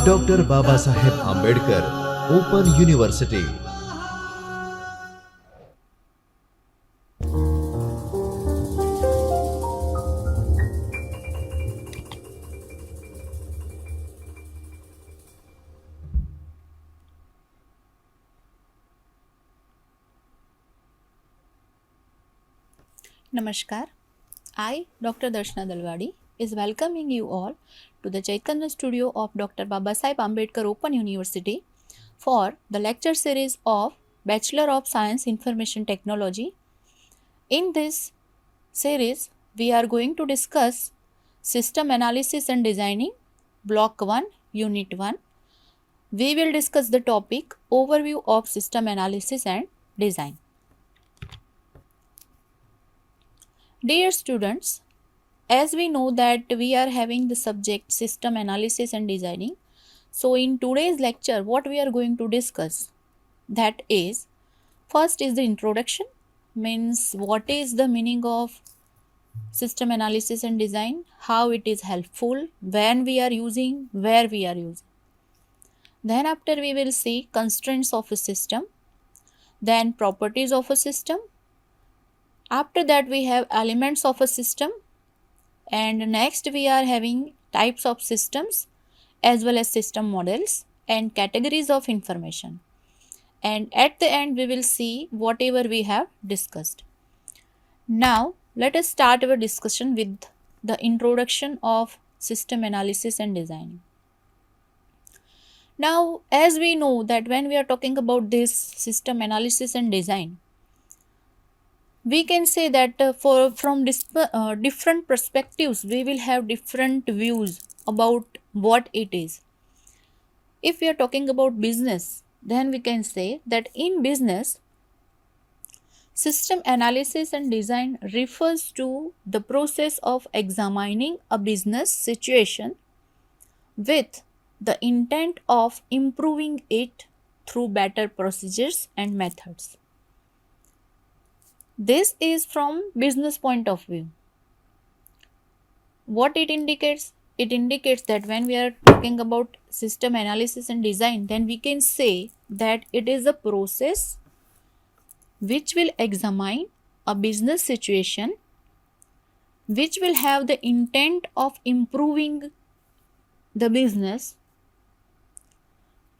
Doctor Babasaheb Ambedkar open university. Namaskar. I, Dr. Darshana Dalwadi, is welcoming you all to the Chaitanya studio of Dr. Babasaheb Ambedkar Open University for the lecture series of Bachelor of Science Information Technology. In this series, we are going to discuss System Analysis and Designing, Block 1, Unit 1. We will discuss the topic Overview of System Analysis and Design. Dear students, as we know that we are having the subject system analysis and designing, so in today's lecture what we are going to discuss, that is, first is the introduction, means what is the meaning of system analysis and design, how it is helpful, when we are using, where we are using. Then after we will see constraints of a system, then properties of a system. After that we have elements of a system, and next we are having types of systems as well as system models and categories of information, and at the end we will see whatever we have discussed. Now let us start our discussion with the introduction of system analysis and design. Now, as we know that when we are talking about this system analysis and design, we can say that from different perspectives we will have different views about what it is. If we are talking about business, then we can say that in business, system analysis and design refers to the process of examining a business situation with the intent of improving it through better procedures and methods. This is from business point of view. What it indicates? It indicates that when we are talking about system analysis and design, then we can say that it is a process which will examine a business situation which will have the intent of improving the business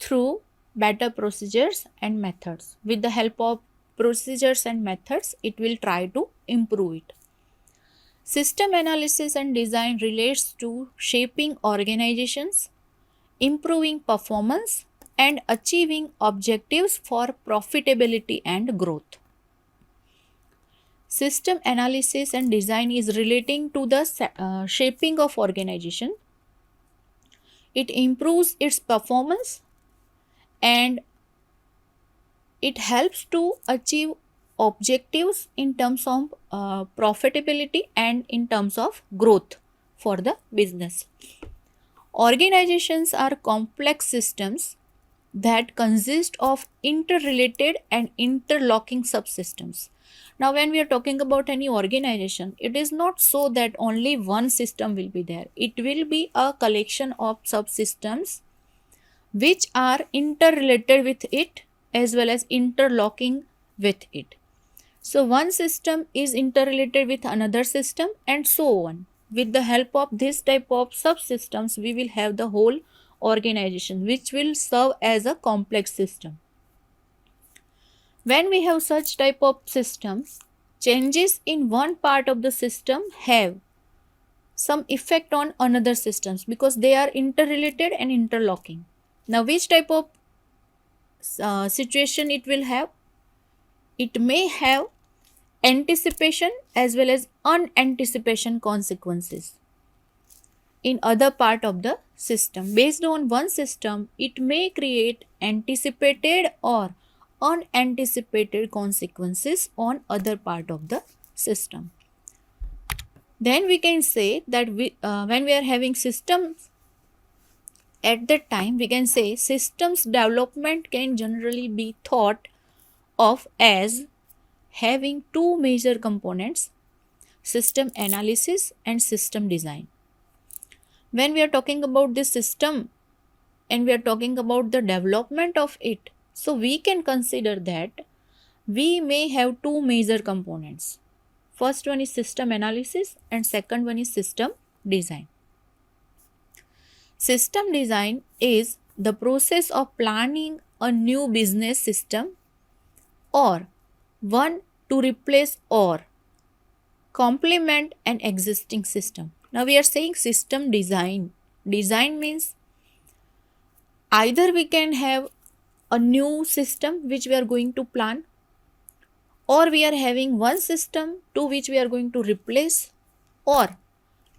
through better procedures and methods. With the help of procedures and methods, it will try to improve it. System analysis and design relates to shaping organizations, improving performance, and achieving objectives for profitability and growth. System analysis and design is relating to the shaping of organization. It improves its performance and it helps to achieve objectives in terms of profitability and in terms of growth for the business. Organizations are complex systems that consist of interrelated and interlocking subsystems. Now, when we are talking about any organization, it is not so that only one system will be there. It will be a collection of subsystems which are interrelated with it as well as interlocking with it. So, one system is interrelated with another system and so on. With the help of this type of subsystems, we will have the whole organization which will serve as a complex system. When we have such type of systems, changes in one part of the system have some effect on another systems because they are interrelated and interlocking. Now, which type of situation it will have? It may have anticipation as well as unanticipation consequences in other part of the system. Based on one system, it may create anticipated or unanticipated consequences on other part of the system. Then we can say that when we are having systems, at that time we can say systems development can generally be thought of as having two major components: system analysis and system design. When we are talking about this system and we are talking about the development of it, so we can consider that we may have two major components. First one is system analysis and second one is system design. System design is the process of planning a new business system or one to replace or complement an existing system. Now we are saying system design. Design means either we can have a new system which we are going to plan, or we are having one system to which we are going to replace, or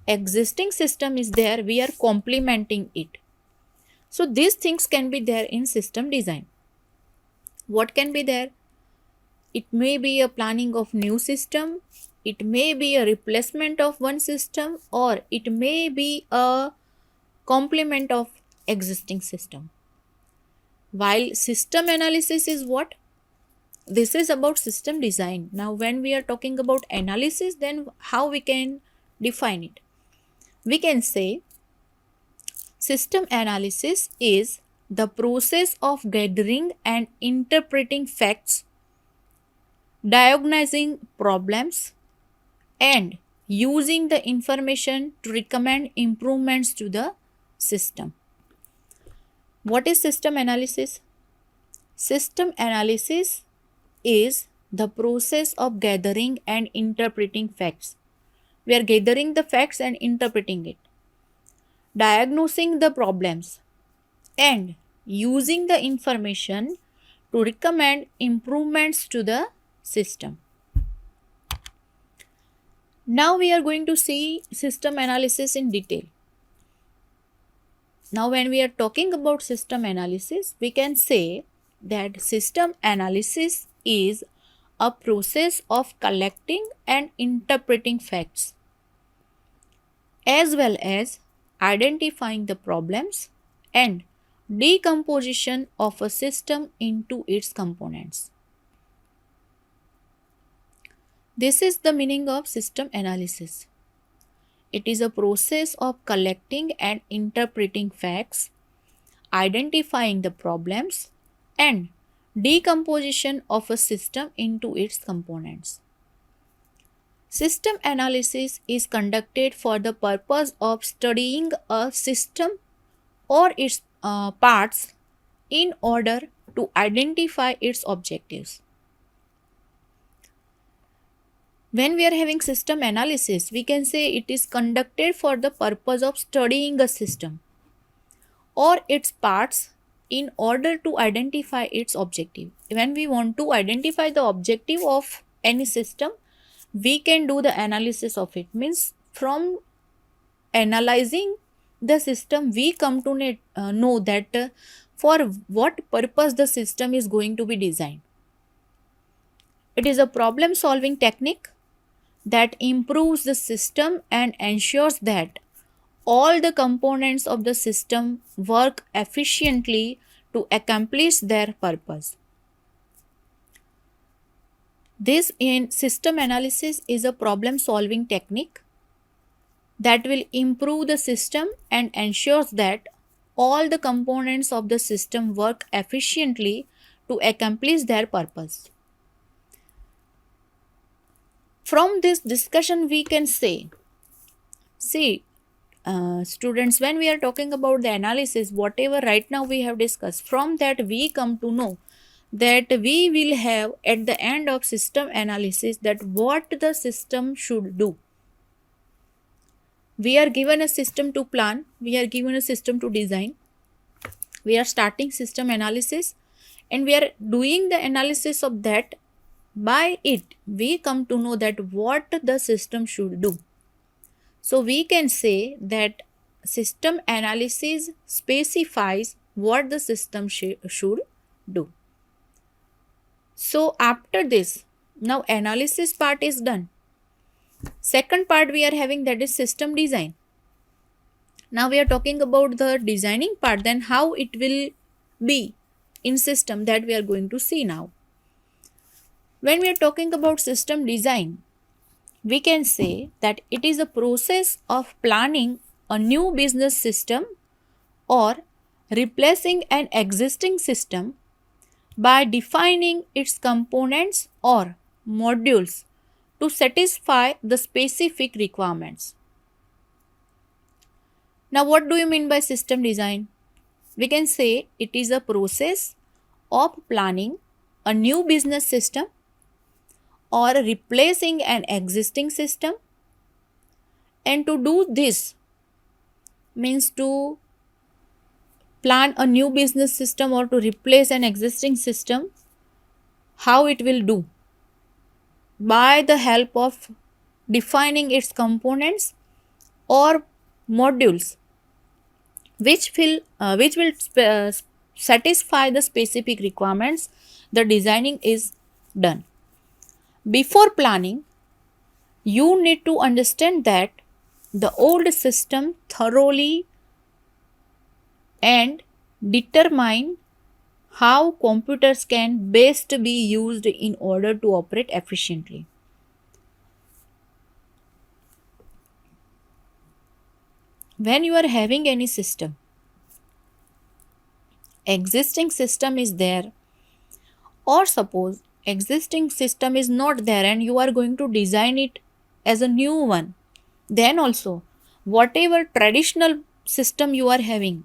existing system is there, we are complementing it. So these things can be there in system design. What can be there? It may be a planning of new system, it may be a replacement of one system, or it may be a complement of existing system. While system analysis is what? This is about system design. Now when we are talking about analysis, then how we can define it? We can say system analysis is the process of gathering and interpreting facts, diagnosing problems, and using the information to recommend improvements to the system. What is system analysis? System analysis is the process of gathering and interpreting facts. We are gathering the facts and interpreting it, diagnosing the problems, and using the information to recommend improvements to the system. Now we are going to see system analysis in detail. Now when we are talking about system analysis, we can say that system analysis is a process of collecting and interpreting facts, as well as identifying the problems and decomposition of a system into its components. This is the meaning of system analysis. It is a process of collecting and interpreting facts, identifying the problems, and decomposition of a system into its components. System analysis is conducted for the purpose of studying a system or its parts in order to identify its objectives. When we are having system analysis, we can say it is conducted for the purpose of studying a system or its parts in order to identify its objective. When we want to identify the objective of any system, we can do the analysis of it. Means from analyzing the system, we come to know that for what purpose the system is going to be designed. It is a problem solving technique that improves the system and ensures that all the components of the system work efficiently to accomplish their purpose. This in system analysis is a problem solving technique that will improve the system and ensures that all the components of the system work efficiently to accomplish their purpose. From this discussion, we can say, students, when we are talking about the analysis, whatever right now we have discussed, from that we come to know that we will have at the end of system analysis that what the system should do. We are given a system to plan, we are given a system to design, we are starting system analysis, and we are doing the analysis of that. By it, we come to know that what the system should do. So we can say that system analysis specifies what the system should do. So after this, now analysis part is done. Second part we are having, that is system design. Now we are talking about the designing part, then how it will be in system, that we are going to see now. When we are talking about system design, we can say that it is a process of planning a new business system or replacing an existing system by defining its components or modules to satisfy the specific requirements. Now, what do you mean by system design? We can say it is a process of planning a new business system or replacing an existing system. And to do this means to plan a new business system or to replace an existing system, how it will do? By the help of defining its components or modules which will satisfy the specific requirements. The designing is done. Before planning, you need to understand that the old system thoroughly and determine how computers can best be used in order to operate efficiently. When you are having any system, existing system is there, or suppose existing system is not there and you are going to design it as a new one, then also whatever traditional system you are having,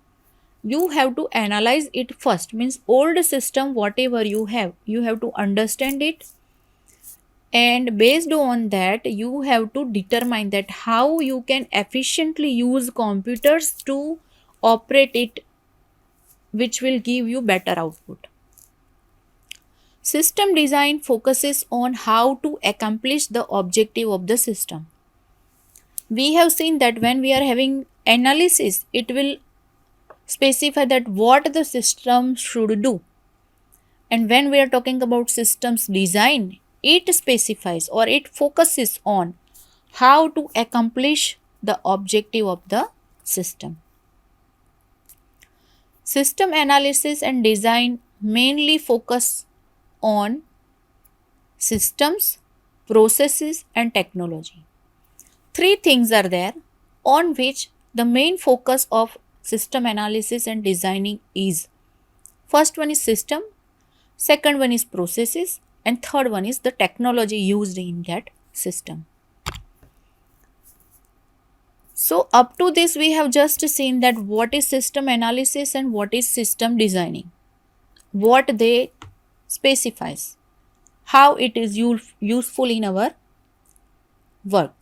you have to analyze it first. Means old system whatever you have to understand it, and based on that you have to determine that how you can efficiently use computers to operate it, which will give you better output. System design focuses on how to accomplish the objective of the system. We have seen that when we are having analysis, it will specify that what the system should do. And when we are talking about systems design, it specifies or it focuses on how to accomplish the objective of the system. System analysis and design mainly focus on systems, processes, and technology. Three things are there on which the main focus of system analysis and designing is. First one is system, second one is processes, and third one is the technology used in that system. So up to this we have just seen that what is system analysis and what is system designing, what they specifies, how it is useful in our work.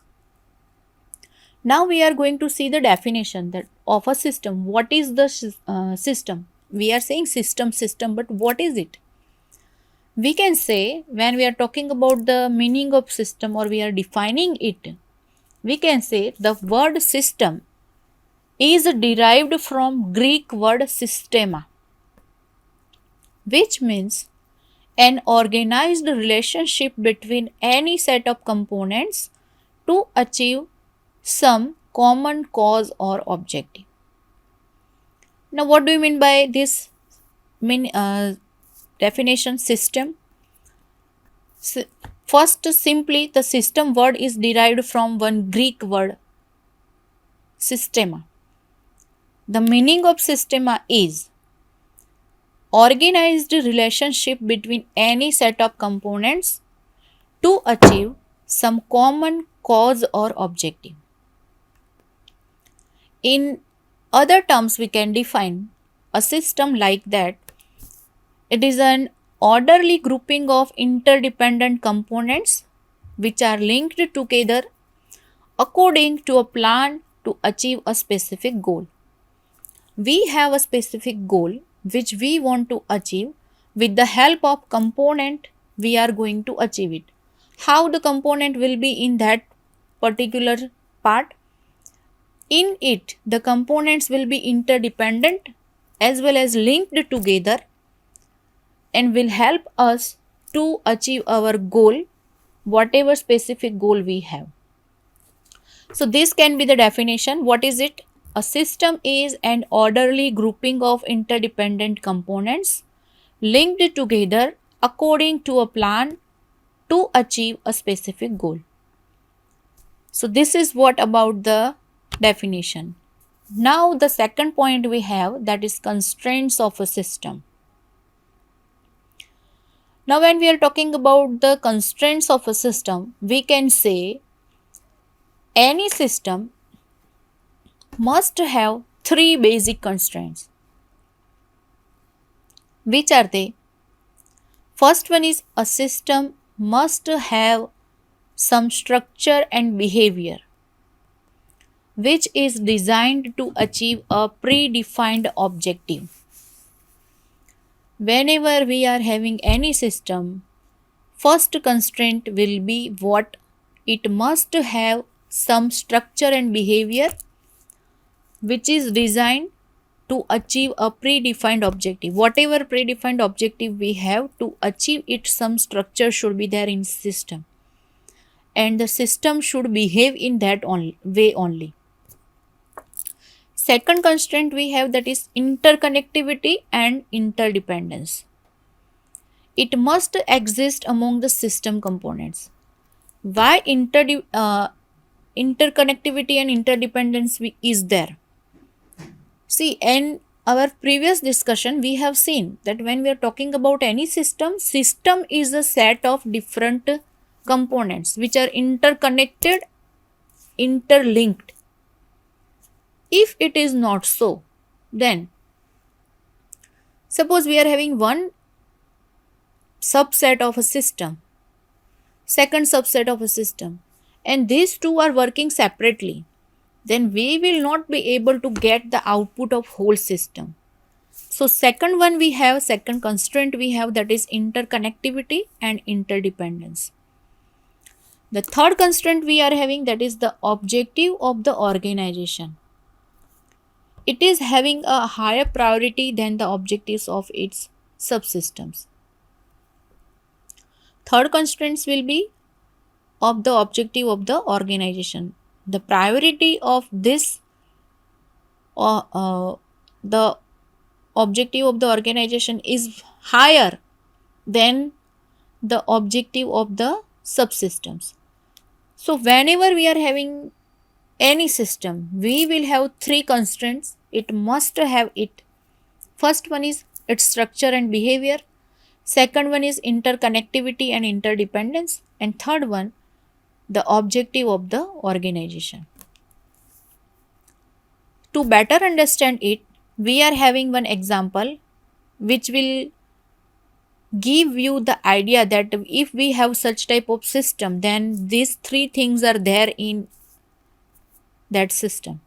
Now we are going to see the definition that of a system. What is the system? We are saying system, but what is it? We can say when we are talking about the meaning of system or we are defining it, we can say the word system is derived from Greek word systema, which means an organized relationship between any set of components to achieve some common cause or objective. Now, what do you mean by this definition system? First, simply the system word is derived from one Greek word systema. The meaning of systema is organized relationship between any set of components to achieve some common cause or objective. In other terms, we can define a system like that. It is an orderly grouping of interdependent components which are linked together according to a plan to achieve a specific goal. We have a specific goal which we want to achieve. With the help of component, we are going to achieve it. How the component will be in that particular part? In it, the components will be interdependent as well as linked together and will help us to achieve our goal, whatever specific goal we have. So this can be the definition. What is it? A system is an orderly grouping of interdependent components linked together according to a plan to achieve a specific goal. So this is what about the definition. Now the second point we have, that is constraints of a system. Now when we are talking about the constraints of a system, we can say any system must have three basic constraints. Which are they? First one is, a system must have some structure and behavior which is designed to achieve a predefined objective. Whenever we are having any system, first constraint will be what? It must have some structure and behavior which is designed to achieve a predefined objective. Whatever predefined objective we have, to achieve it, some structure should be there in system, and the system should behave in that way only. Second constraint we have, that is interconnectivity and interdependence. It must exist among the system components. Why interconnectivity and interdependence is there? See, in our previous discussion, we have seen that when we are talking about any system, system is a set of different components which are interconnected, interlinked. If it is not so, then suppose we are having one subset of a system, second subset of a system, and these two are working separately, then we will not be able to get the output of whole system. So second constraint we have, that is interconnectivity and interdependence. The third constraint we are having, that is the objective of the organization. It is having a higher priority than the objectives of its subsystems. Third constraints will be of the objective of the organization. The priority of this the objective of the organization is higher than the objective of the subsystems. So whenever we are having any system, we will have three constraints. It must have it. First one is its structure and behavior. Second one is interconnectivity and interdependence. And third one, the objective of the organization. To better understand it, we are having one example which will give you the idea that if we have such type of system, then these three things are there in that system.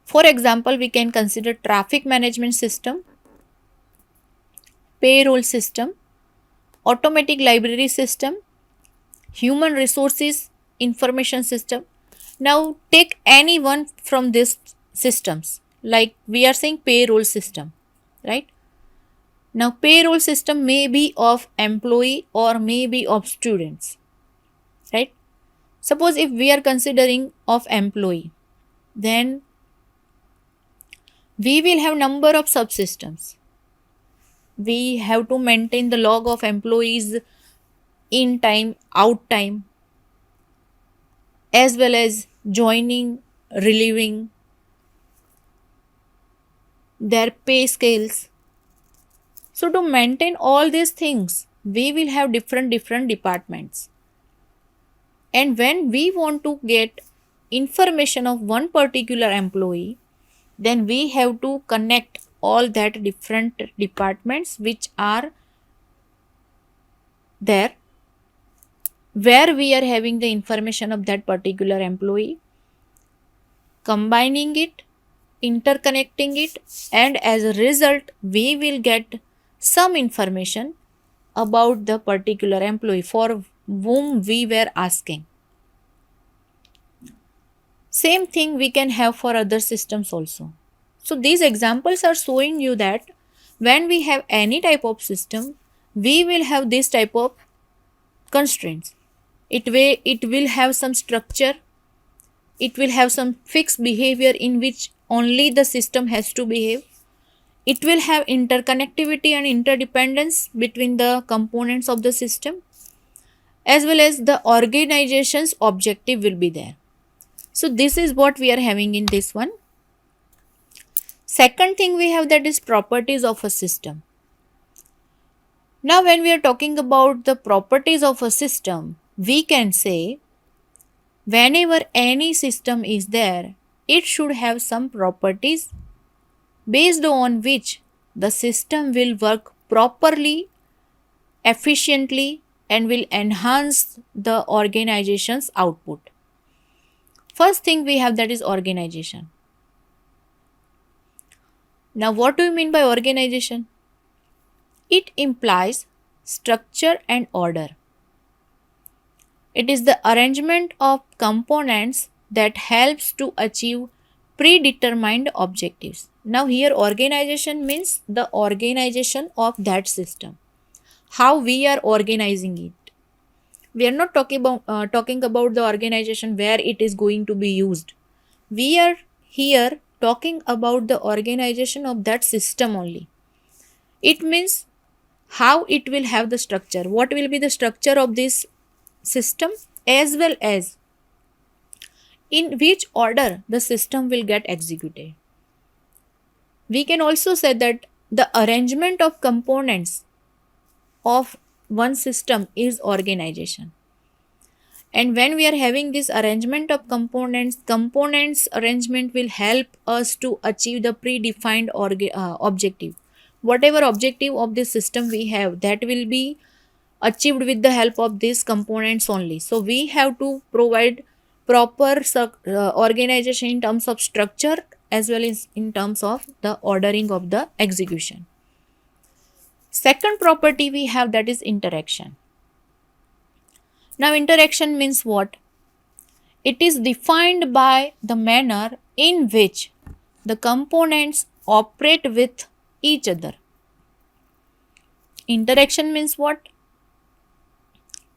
For example, we can consider traffic management system, payroll system, automatic library system, human resources information system. Now take any one from these systems, like we are saying payroll system, right? Now payroll system may be of employee or may be of students, right? Suppose if we are considering of employee, then we will have number of subsystems. We have to maintain the log of employees in time, out time, as well as joining, relieving, their pay scales. So to maintain all these things, we will have different departments. And when we want to get information of one particular employee, then we have to connect all that different departments which are there, where we are having the information of that particular employee, combining it, interconnecting it, and as a result, we will get some information about the particular employee for whom we were asking. Same thing we can have for other systems also. So these examples are showing you that when we have any type of system, we will have this type of constraints. It will have some structure, it will have some fixed behavior in which only the system has to behave. It will have interconnectivity and interdependence between the components of the system, as well as the organization's objective will be there. So this is what we are having in this one. Second thing we have that is properties of a system. Now, when we are talking about the properties of a system, we can say whenever any system is there, it should have some properties based on which the system will work properly, efficiently, and will enhance the organization's output. First thing we have that is organization. Now, what do you mean by organization? It implies structure and order. It is the arrangement of components that helps to achieve predetermined objectives. Now, here organization means the organization of that system. How we are organizing it. We are not talking about the organization where it is going to be used. We are here talking about the organization of that system only. It means how it will have the structure, what will be the structure of this system, as well as in which order the system will get executed. We can also say that the arrangement of components of one system is organization. And when we are having this arrangement of components arrangement will help us to achieve the predefined objective. Whatever objective of this system we have, that will be achieved with the help of these components only. So we have to provide proper organization in terms of structure as well as in terms of the ordering of the execution. Second property we have that is interaction. Now, interaction means what? It is defined by the manner in which the components operate with each other. Interaction means what?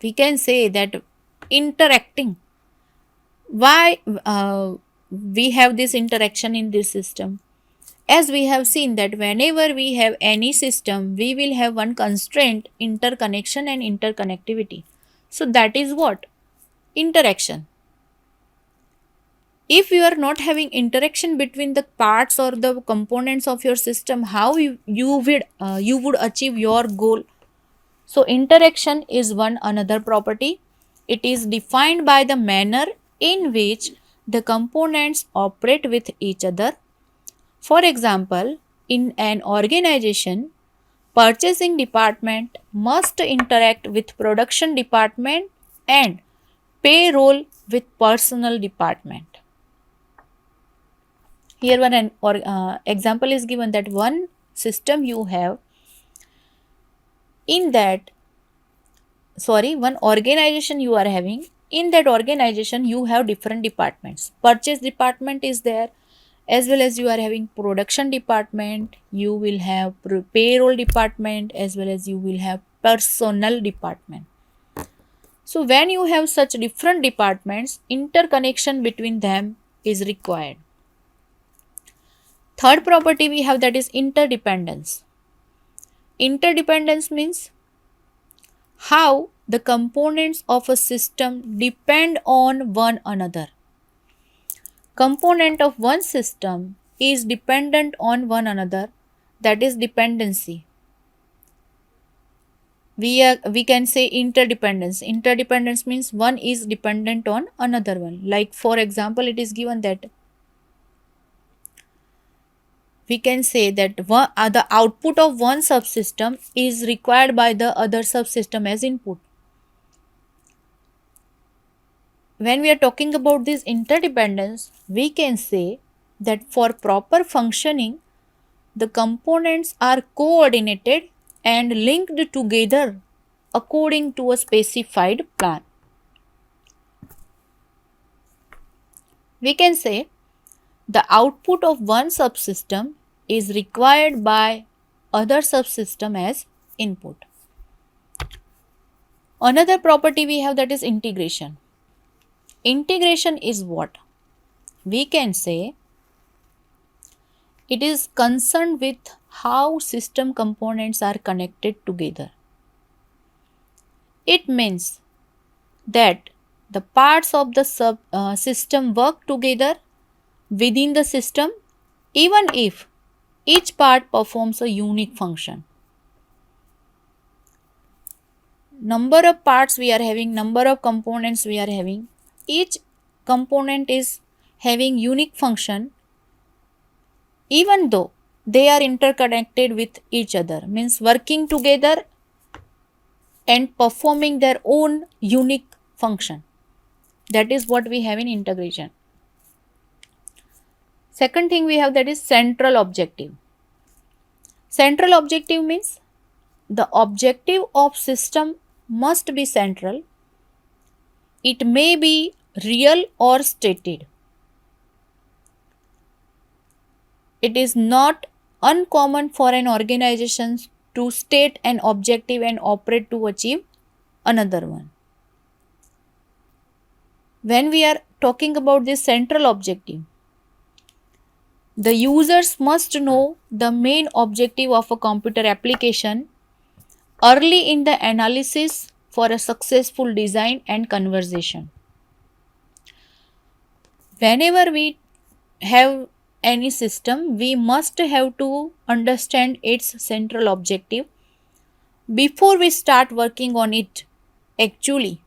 We can say that interacting. Why we have this interaction in this system? As we have seen that whenever we have any system, we will have one constraint, interconnection and interconnectivity. So that is what? Interaction. If you are not having interaction between the parts or the components of your system, how you would achieve your goal? So interaction is one another property. It is defined by the manner in which the components operate with each other. For example, in an organization, purchasing department must interact with production department and payroll with personnel department. Here one example is given that one system you have one organization you are having. In that organization you have different departments. Purchase department is there, as well as you are having production department, you will have payroll department, as well as you will have personnel department. So when you have such different departments, interconnection between them is required. Third property we have that is interdependence. Interdependence means how the components of a system depend on one another. Component of one system is dependent on one another, that is dependency. We can say interdependence. Interdependence means one is dependent on another one. Like for example, it is given that we can say that the output of one subsystem is required by the other subsystem as input. When we are talking about this interdependence, we can say that for proper functioning, the components are coordinated and linked together according to a specified plan. We can say the output of one subsystem is required by other subsystem as input. Another property we have that is integration. Integration is what? We can say it is concerned with how system components are connected together. It means that the parts of the system work together within the system, even if each part performs a unique function. Number of parts we are having, number of components we are having, each component is having unique function even though they are interconnected with each other, means working together and performing their own unique function. That is what we have in integration. Second thing we have, that is central objective. Central objective means the objective of system must be central. It may be real or stated. It is not uncommon for an organization to state an objective and operate to achieve another one. When we are talking about this central objective, the users must know the main objective of a computer application early in the analysis for a successful design and conversation. Whenever we have any system, we must have to understand its central objective before we start working on it. Actually,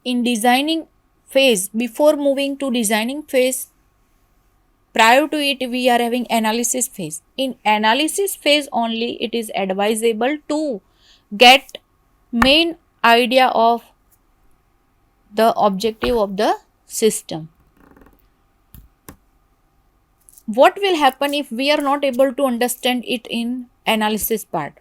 in designing phase, before moving to designing phase, prior to it we are having analysis phase. In analysis phase only it is advisable to get main idea of the objective of the system. What will happen if we are not able to understand it in analysis part?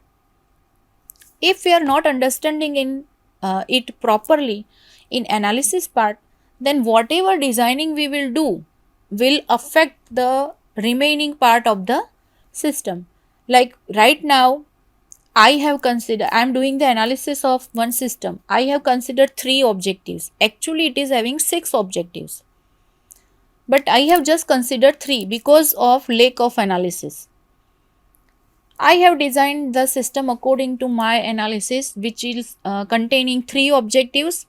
If we are not understanding it properly in analysis part, then whatever designing we will do will affect the remaining part of the system. Like right now, I am doing the analysis of one system. I have considered 3 objectives. Actually, it is having 6 objectives. But I have just considered 3 because of lack of analysis. I have designed the system according to my analysis, which is containing 3 objectives.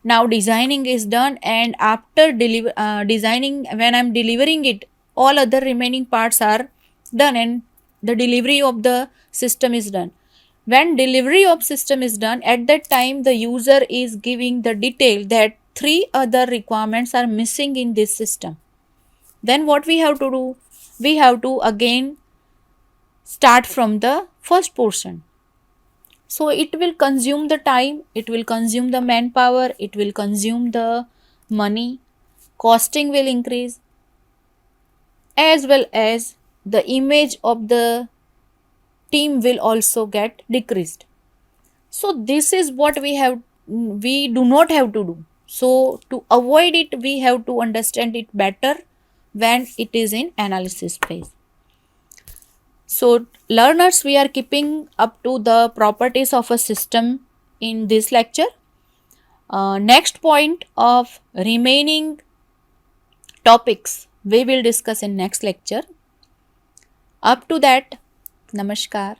Now designing is done, and after designing, when I am delivering it, all other remaining parts are done and the delivery of the system is done. When delivery of system is done, at that time the user is giving the detail that 3 other requirements are missing in this system. Then what we have to do? We have to again start from the first portion. So it will consume the time, it will consume the manpower, it will consume the money, costing will increase, as well as the image of the team will also get decreased. So this is what we do not have to do. So to avoid it, we have to understand it better when it is in analysis phase. So learners, we are keeping up to the properties of a system in this lecture. Next point of remaining topics we will discuss in next lecture. Up to that, namaskar.